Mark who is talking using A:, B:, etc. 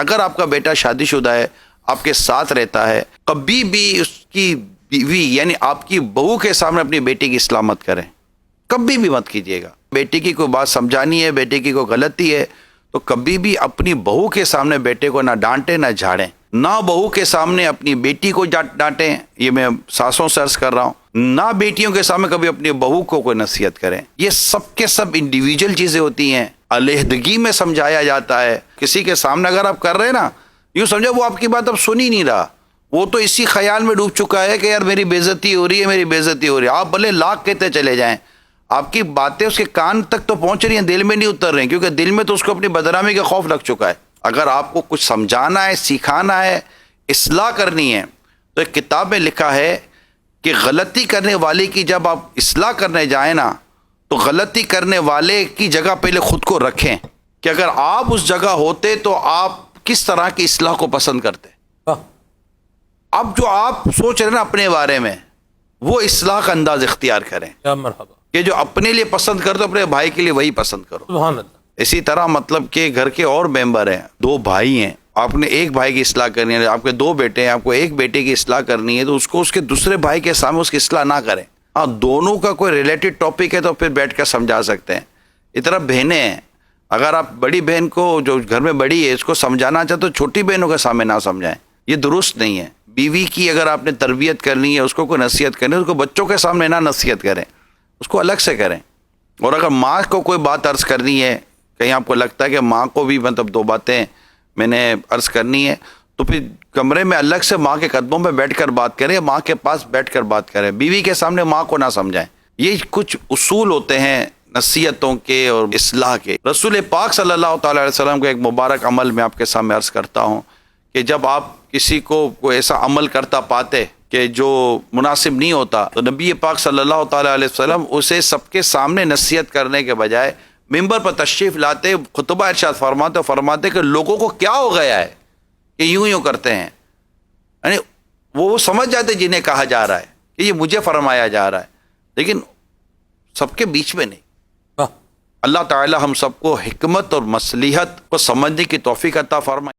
A: اگر آپ کا بیٹا شادی شدہ ہے، آپ کے ساتھ رہتا ہے، کبھی بھی اس کی بیوی یعنی آپ کی بہو کے سامنے اپنی بیٹی کی اصلاح مت کریں، کبھی بھی مت کیجیے گا۔ بیٹی کی کوئی بات سمجھانی ہے، بیٹے کی کوئی غلطی ہے تو کبھی بھی اپنی بہو کے سامنے بیٹے کو نہ ڈانٹیں نہ جھاڑیں، نہ بہو کے سامنے اپنی بیٹی کو ڈانٹیں، یہ میں ساسوں سے عرض کر رہا ہوں، نہ بیٹیوں کے سامنے کبھی اپنی بہو کو کوئی نصیحت کریں۔ یہ سب کے سب انڈیویجول چیزیں ہوتی ہیں، علیحدگی میں سمجھایا جاتا ہے۔ کسی کے سامنے اگر آپ کر رہے ہیں نا، یوں سمجھو وہ آپ کی بات اب سن ہی نہیں رہا، وہ تو اسی خیال میں ڈوب چکا ہے کہ یار میری بے عزتی ہو رہی ہے، میری بے عزتی ہو رہی ہے۔ آپ بھلے لاکھ کہتے چلے جائیں، آپ کی باتیں اس کے کان تک تو پہنچ رہی ہیں، دل میں نہیں اتر رہی، کیونکہ دل میں تو اس کو اپنی بدنامی کا خوف لگ چکا ہے۔ اگر آپ کو کچھ سمجھانا ہے، سکھانا ہے، اصلاح کرنی ہے، تو ایک کتاب میں لکھا ہے کہ غلطی کرنے والے کی جب آپ اصلاح کرنے جائیں نا، تو غلطی کرنے والے کی جگہ پہلے خود کو رکھیں کہ اگر آپ اس جگہ ہوتے تو آپ کس طرح کی اصلاح کو پسند کرتے۔ اب جو آپ سوچ رہے ہیں نا اپنے بارے میں، وہ اصلاح کا انداز اختیار کریں،
B: کیا مرحبا،
A: کہ جو اپنے لیے پسند کرتے اپنے بھائی کے لیے وہی پسند کرو۔
B: سبحان اللہ۔
A: اسی طرح مطلب کہ گھر کے اور ممبر ہیں، دو بھائی ہیں، آپ نے ایک بھائی کی اصلاح کرنی ہے، آپ کے دو بیٹے ہیں، آپ کو ایک بیٹے کی اصلاح کرنی ہے، تو اس کو اس کے دوسرے بھائی کے سامنے اس کی اصلاح نہ کریں۔ ہاں، دونوں کا کوئی ریلیٹڈ ٹاپک ہے تو پھر بیٹھ کر سمجھا سکتے ہیں۔ اس طرح بہنیں ہیں، اگر آپ بڑی بہن کو جو گھر میں بڑی ہے اس کو سمجھانا چاہتے تو چھوٹی بہنوں کے سامنے نہ سمجھائیں، یہ درست نہیں ہے۔ بیوی کی اگر آپ نے تربیت کرنی ہے، اس کو کوئی نصیحت کرنی ہے، اس کو بچوں کے سامنے نہ نصیحت کریں، اس کو الگ سے کریں۔ اور اگر ماں کو کوئی بات عرض کرنی ہے، کہیں آپ کو لگتا ہے کہ ماں کو بھی مطلب دو باتیں میں نے عرض کرنی ہے، تو پھر کمرے میں الگ سے ماں کے قدموں پہ بیٹھ کر بات کریں، ماں کے پاس بیٹھ کر بات کریں، بیوی کے سامنے ماں کو نہ سمجھائیں۔ یہ کچھ اصول ہوتے ہیں نصیحتوں کے اور اصلاح کے۔ رسول پاک صلی اللہ تعالی علیہ وسلم کا ایک مبارک عمل میں آپ کے سامنے عرض کرتا ہوں کہ جب آپ کسی کو کوئی ایسا عمل کرتا پاتے کہ جو مناسب نہیں ہوتا، تو نبی پاک صلی اللہ تعالی علیہ وسلم اسے سب کے سامنے نصیحت کرنے کے بجائے ممبر پر تشریف لاتے خطبہ ارشاد فرماتے کہ لوگوں کو کیا ہو گیا ہے کہ یوں کرتے ہیں، یعنی وہ سمجھ جاتے جنہیں کہا جا رہا ہے کہ یہ مجھے فرمایا جا رہا ہے، لیکن سب کے بیچ میں نہیں۔ اللہ تعالی ہم سب کو حکمت اور مصلحت کو سمجھنے کی توفیق عطا فرمائے۔